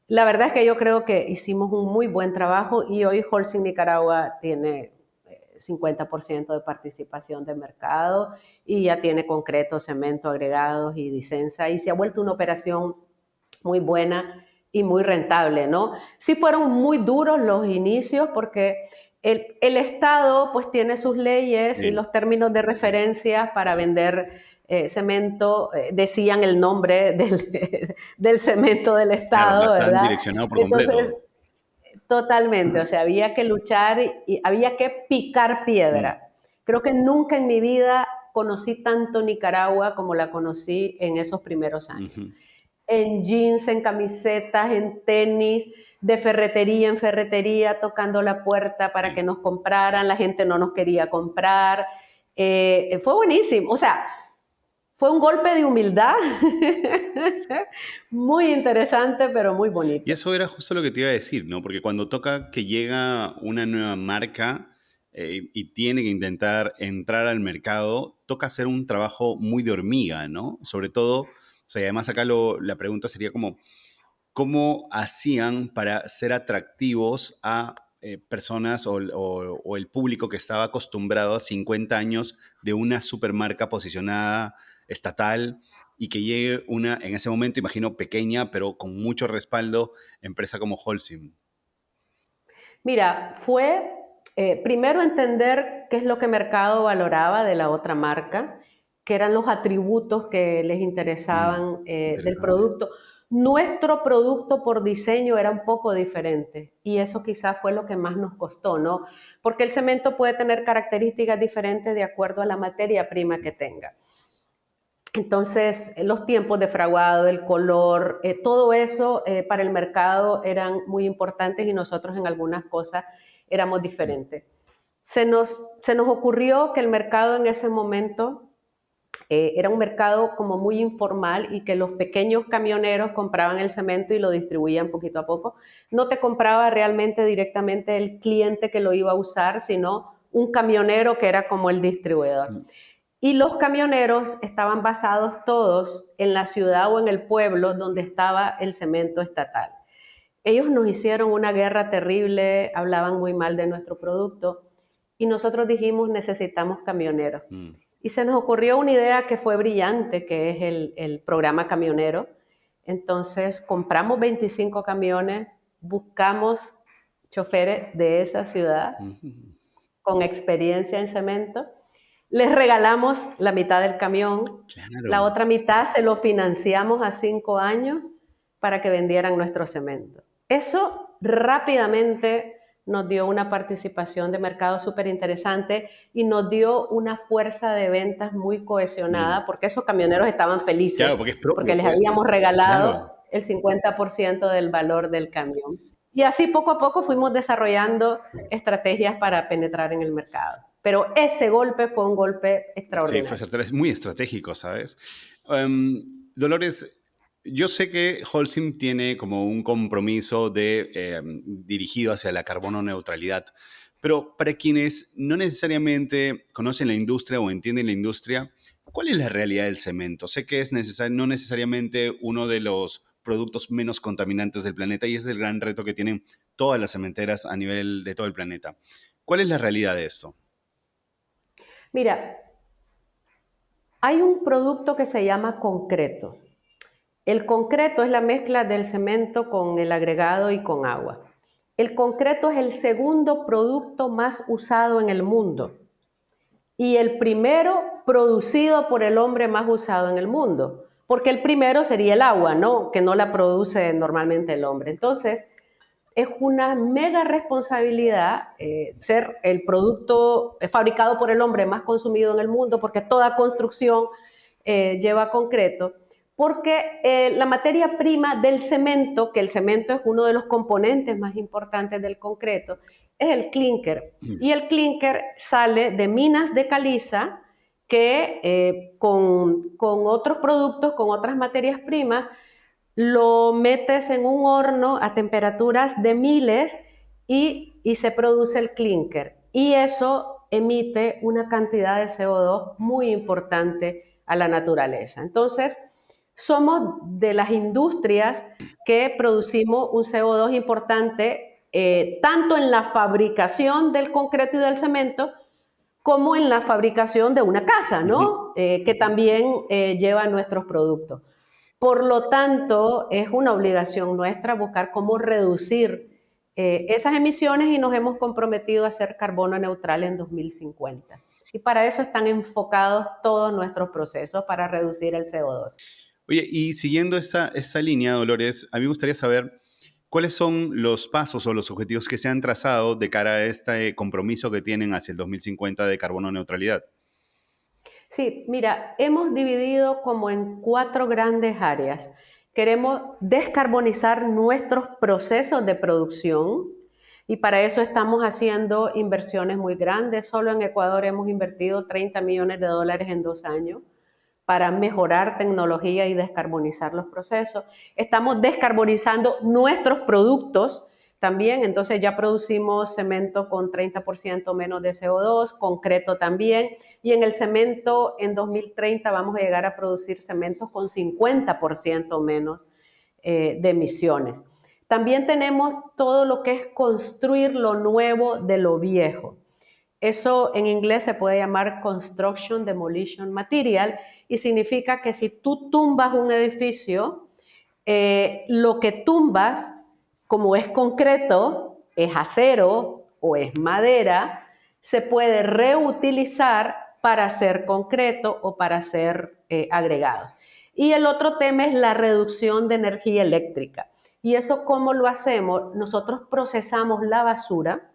La verdad es que yo creo que hicimos un muy buen trabajo y hoy Holcim Nicaragua tiene 50% de participación de mercado y ya tiene concreto, cemento, agregados y Disensa y se ha vuelto una operación muy buena y muy rentable, ¿no? Sí fueron muy duros los inicios porque el Estado pues tiene sus leyes y Sí, los términos de referencia para vender cemento, decían el nombre del cemento del claro, Estado, están ¿verdad? direccionados por completo. Entonces, totalmente, o sea, había que luchar y había que picar Mm, piedra. Creo que nunca en mi vida conocí tanto Nicaragua como la conocí en esos primeros años. ujú. En jeans, en camisetas, en tenis, de ferretería en ferretería, tocando la puerta para que Sí. nos compraran, la gente no nos quería comprar. Fue buenísimo, o sea, fue un golpe de humildad muy interesante, pero muy Y bonito. eso era justo lo que te iba a decir, ¿no? Porque cuando toca que llega una nueva marca y tiene que intentar entrar al mercado, toca hacer un trabajo muy de hormiga, ¿no? Sobre todo, o sea, y además acá la pregunta sería como, ¿cómo hacían para ser atractivos a personas o el público que estaba acostumbrado a 50 años de una supermarca posicionada estatal y que llegue una, en ese momento, imagino, pequeña, pero con mucho respaldo, empresa como Holcim? Mira, fue primero entender qué es lo que el mercado valoraba de la otra marca, qué eran los atributos que les Mm, interesaban del interesante. producto. Nuestro producto por diseño era un poco diferente y eso quizás fue lo que más nos costó, ¿no? Porque el cemento puede tener características diferentes de acuerdo a la materia prima que tenga. Entonces, los tiempos de fraguado, el color, todo eso para el mercado eran muy importantes y nosotros en algunas cosas éramos Mm, diferentes. Se nos ocurrió que el mercado en ese momento era un mercado como muy informal y que los pequeños camioneros compraban el cemento y lo distribuían poquito a poco. No te compraba realmente directamente el cliente que lo iba a usar, sino un camionero que era como el distribuidor. mm. Y los camioneros estaban basados todos en la ciudad o en el pueblo donde estaba el cemento estatal. Ellos nos hicieron una guerra terrible, hablaban muy mal de nuestro producto y nosotros dijimos necesitamos camioneros. Mm. Y se nos ocurrió una idea que fue brillante, que es el programa camionero. Entonces compramos 25 camiones, buscamos choferes de esa ciudad Mm. con experiencia en cemento. Les regalamos la mitad del camión, la Claro. otra mitad se lo financiamos a 5 años para que vendieran nuestro cemento. Eso rápidamente nos dio una participación de mercado súper interesante y nos dio una fuerza de ventas muy Mm. cohesionada porque esos camioneros estaban felices Claro, porque es porque propio, les pues. habíamos regalado Claro. el 50% del valor del camión. Y así poco a poco fuimos desarrollando estrategias para penetrar en el mercado. Pero ese golpe fue un golpe Sí, fue extraordinario. certero. Es muy estratégico, ¿sabes? Dolores, yo sé que Holcim tiene como un compromiso dirigido hacia la carbono neutralidad, pero para quienes no necesariamente conocen la industria o entienden la industria, ¿cuál es la realidad del cemento? Sé que es no necesariamente uno de los productos menos contaminantes del planeta y ese es el gran reto que tienen todas las cementeras a nivel de todo el planeta. ¿Cuál es la realidad de esto? Mira, hay un producto que se llama concreto. El concreto es la mezcla del cemento con el agregado y con agua. El concreto es el segundo producto más usado en el mundo y el primero producido por el hombre más usado en el mundo, porque el primero sería el agua, ¿no? Que no la produce normalmente el hombre. Entonces, es una mega responsabilidad ser el producto fabricado por el hombre más consumido en el mundo, porque toda construcción lleva concreto, porque la materia prima del cemento, que el cemento es uno de los componentes más importantes del concreto, es el clínker. Y el clínker sale de minas de caliza que con otros productos, con otras materias primas, lo metes en un horno a temperaturas de miles y se produce el clínker. Y eso emite una cantidad de CO2 muy importante a la naturaleza. Entonces, somos de las industrias que producimos un CO2 importante tanto en la fabricación del concreto y del cemento como en la fabricación de una casa, ¿no? Que también lleva nuestros productos. Por lo tanto, es una obligación nuestra buscar cómo reducir esas emisiones y nos hemos comprometido a ser carbono neutral en 2050. Y para eso están enfocados todos nuestros procesos para reducir el CO2. Oye, y siguiendo esa línea, Dolores, a mí me gustaría saber cuáles son los pasos o los objetivos que se han trazado de cara a este compromiso que tienen hacia el 2050 de carbono neutralidad. Sí, mira, hemos dividido como en 4 grandes áreas. Queremos descarbonizar nuestros procesos de producción y para eso estamos haciendo inversiones muy grandes. Solo en Ecuador hemos invertido 30 millones de dólares en 2 años para mejorar tecnología y descarbonizar los procesos. Estamos descarbonizando nuestros productos también, entonces ya producimos cemento con 30% menos de CO2, concreto también, y en el cemento en 2030 vamos a llegar a producir cementos con 50% menos de emisiones. También tenemos todo lo que es construir lo nuevo de lo viejo. Eso en inglés se puede llamar Construction Demolition Material y significa que si tú tumbas un edificio, lo que tumbas, como es concreto, es acero o es madera, se puede reutilizar para hacer concreto o para hacer agregados. Y el otro tema es la reducción de energía eléctrica. ¿Y eso cómo lo hacemos? Nosotros procesamos la basura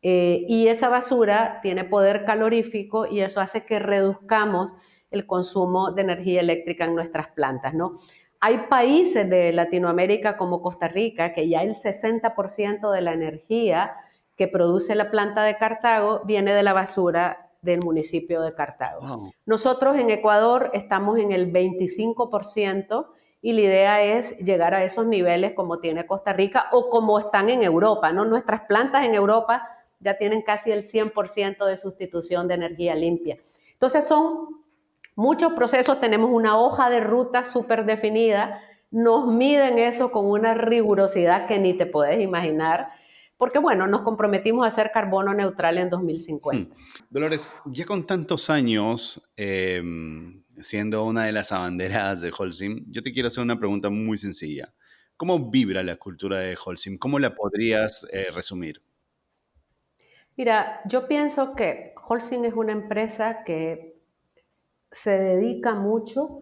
y esa basura tiene poder calorífico y eso hace que reduzcamos el consumo de energía eléctrica en nuestras plantas, ¿no? Hay países de Latinoamérica como Costa Rica que ya el 60% de la energía que produce la planta de Cartago viene de la basura del municipio de Cartago. Wow. Nosotros en Ecuador estamos en el 25% y la idea es llegar a esos niveles como tiene Costa Rica o como están en Europa, ¿no? Nuestras plantas en Europa ya tienen casi el 100% de sustitución de energía limpia. Entonces son muchos procesos, tenemos una hoja de ruta súper definida, nos miden eso con una rigurosidad que ni te puedes imaginar, porque bueno, nos comprometimos a ser carbono neutral en 2050. Dolores, ya con tantos años siendo una de las abanderadas de Holcim, yo te quiero hacer una pregunta muy sencilla. ¿Cómo vibra la cultura de Holcim? ¿Cómo la podrías resumir? Mira, yo pienso que Holcim es una empresa que se dedica mucho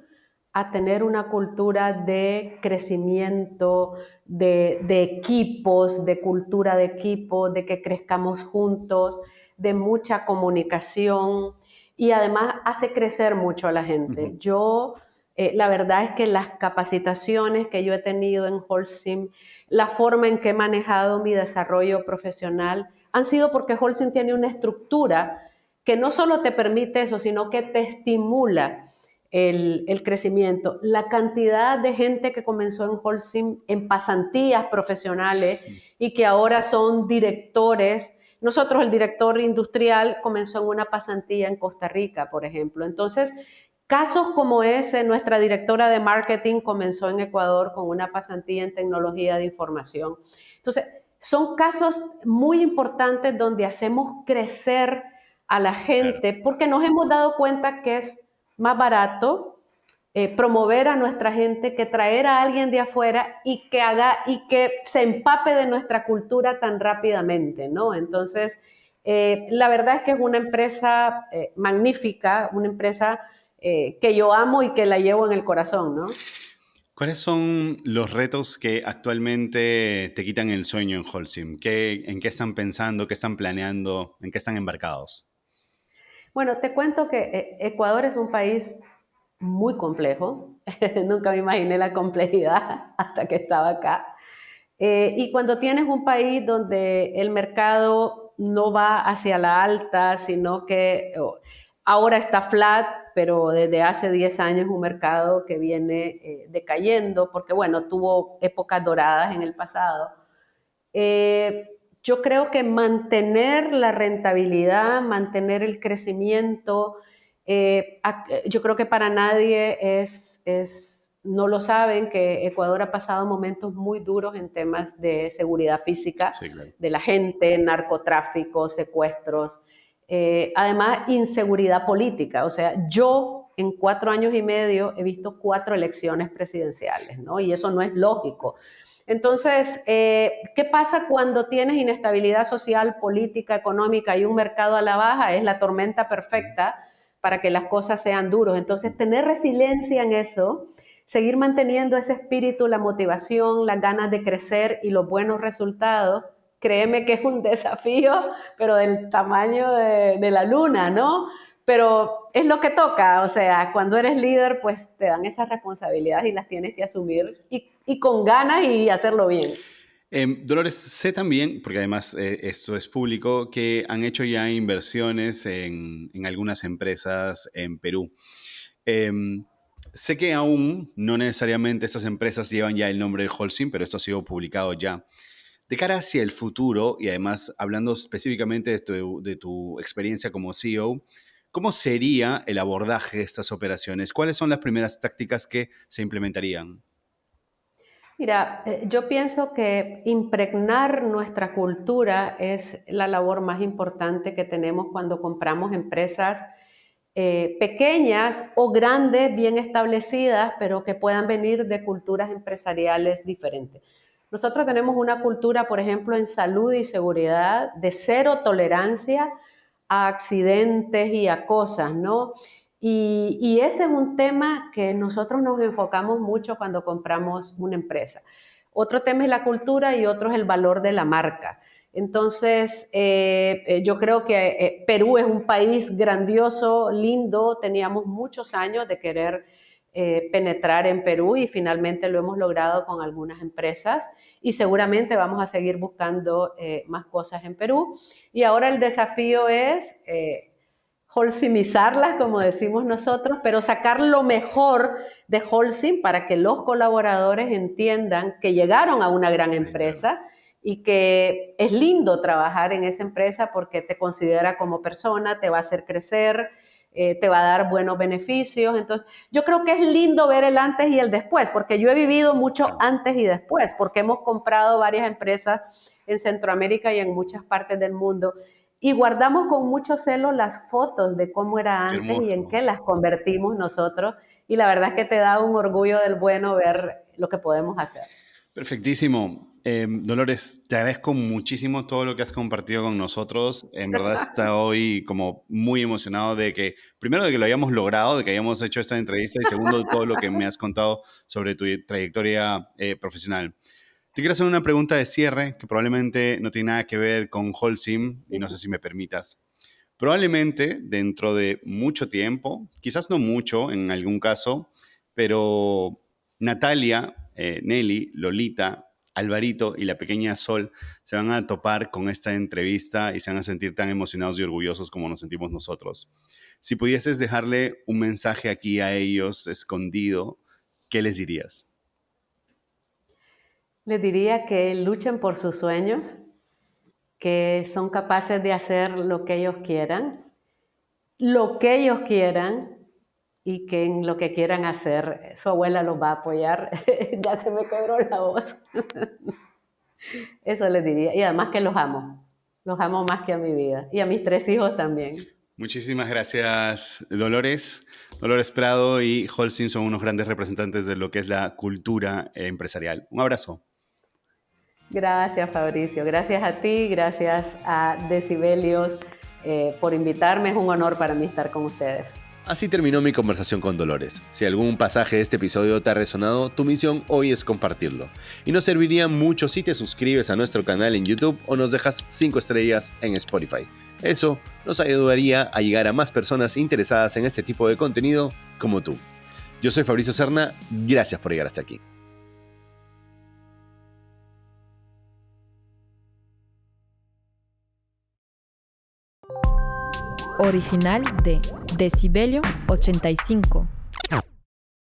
a tener una cultura de crecimiento, de equipos, de cultura de equipo, de que crezcamos juntos, de mucha comunicación y además hace crecer mucho a la gente. Yo, la verdad es que las capacitaciones que yo he tenido en Holcim, la forma en que he manejado mi desarrollo profesional, han sido porque Holcim tiene una estructura que no solo te permite eso, sino que te estimula el crecimiento. La cantidad de gente que comenzó en Holcim en pasantías profesionales y que ahora son directores. Nosotros, el director industrial, comenzó en una pasantía en Costa Rica, por ejemplo. Entonces, casos como ese, nuestra directora de marketing comenzó en Ecuador con una pasantía en tecnología de información. Entonces, son casos muy importantes donde hacemos crecer a la gente porque nos hemos dado cuenta que es más barato promover a nuestra gente que traer a alguien de afuera y que se empape de nuestra cultura tan rápidamente, ¿no? Entonces, la verdad es que es una empresa magnífica, una empresa que yo amo y que la llevo en el corazón, ¿no? ¿Cuáles son los retos que actualmente te quitan el sueño en Holcim? ¿En qué están pensando? ¿Qué están planeando? ¿En qué están embarcados? Bueno, te cuento que Ecuador es un país muy complejo. Nunca me imaginé la complejidad hasta que estaba acá. Y cuando tienes un país donde el mercado no va hacia la alta, sino que ahora está flat, pero desde hace 10 años es un mercado que viene decayendo, porque bueno, tuvo épocas doradas en el pasado. Yo creo que mantener la rentabilidad, mantener el crecimiento, yo creo que para nadie no lo saben, que Ecuador ha pasado momentos muy duros en temas de seguridad física Sí, claro. de la gente, narcotráfico, secuestros, además inseguridad política. O sea, yo en 4 años y medio he visto 4 elecciones presidenciales, ¿no? Y eso no es lógico. Entonces, ¿qué pasa cuando tienes inestabilidad social, política, económica y un mercado a la baja? Es la tormenta perfecta para que las cosas sean duras. Entonces, tener resiliencia en eso, seguir manteniendo ese espíritu, la motivación, las ganas de crecer y los buenos resultados, créeme que es un desafío, pero del tamaño de la luna, ¿no? Pero es lo que toca, o sea, cuando eres líder, pues te dan esas responsabilidades y las tienes que asumir y con ganas y hacerlo bien. Dolores, sé también, porque además esto es público, que han hecho ya inversiones en algunas empresas en Perú. Em, Sé que aún no necesariamente estas empresas llevan ya el nombre de Holcim, pero esto ha sido publicado ya. De cara hacia el futuro, y además hablando específicamente de tu experiencia como CEO, ¿cómo sería el abordaje de estas operaciones? ¿Cuáles son las primeras tácticas que se implementarían? Mira, yo pienso que impregnar nuestra cultura es la labor más importante que tenemos cuando compramos empresas pequeñas o grandes, bien establecidas, pero que puedan venir de culturas empresariales diferentes. Nosotros tenemos una cultura, por ejemplo, en salud y seguridad de cero tolerancia a accidentes y a cosas, ¿no? Y ese es un tema que nosotros nos enfocamos mucho cuando compramos una empresa. Otro tema es la cultura y otro es el valor de la marca. Entonces, yo creo que Perú es un país grandioso, lindo. Teníamos muchos años de querer penetrar en Perú y finalmente lo hemos logrado con algunas empresas y seguramente vamos a seguir buscando más cosas en Perú. Y ahora el desafío es holcimizarlas, como decimos nosotros, pero sacar lo mejor de Holcim para que los colaboradores entiendan que llegaron a una gran Sí, claro. empresa y que es lindo trabajar en esa empresa porque te considera como persona, te va a hacer crecer, te va a dar buenos beneficios. Entonces, yo creo que es lindo ver el antes y el después, porque yo he vivido mucho Claro. antes y después, porque hemos comprado varias empresas en Centroamérica y en muchas partes del mundo y guardamos con mucho celo las fotos de cómo era Qué antes y en hermoso. qué las convertimos nosotros. Y la verdad es que te da un orgullo del bueno ver lo que podemos hacer. Perfectísimo. Dolores, te agradezco muchísimo todo lo que has compartido con nosotros. En verdad está hoy como muy emocionado de que, primero, de que lo hayamos logrado, de que hayamos hecho esta entrevista y segundo, de todo lo que me has contado sobre tu trayectoria profesional. Te quiero hacer una pregunta de cierre que probablemente no tiene nada que ver con Holcim y no sé si me permitas. Probablemente dentro de mucho tiempo, quizás no mucho en algún caso, pero Natalia, Nelly, Lolita, Alvarito y la pequeña Sol se van a topar con esta entrevista y se van a sentir tan emocionados y orgullosos como nos sentimos nosotros. Si pudieses dejarle un mensaje aquí a ellos escondido, ¿qué les dirías? Les diría que luchen por sus sueños, que son capaces de hacer lo que ellos quieran y que en lo que quieran hacer, su abuela los va a apoyar. Ya se me quebró la voz. Eso les diría. Y además que los amo. Los amo más que a mi vida. Y a mis 3 hijos también. Muchísimas gracias, Dolores. Dolores Prado y Holcim son unos grandes representantes de lo que es la cultura empresarial. Un abrazo. Gracias, Fabricio. Gracias a ti, gracias a Decibelios por invitarme. Es un honor para mí estar con ustedes. Así terminó mi conversación con Dolores. Si algún pasaje de este episodio te ha resonado, tu misión hoy es compartirlo. Y nos serviría mucho si te suscribes a nuestro canal en YouTube o nos dejas 5 estrellas en Spotify. Eso nos ayudaría a llegar a más personas interesadas en este tipo de contenido como tú. Yo soy Fabricio Serna, gracias por llegar hasta aquí. Original de Decibelio 85.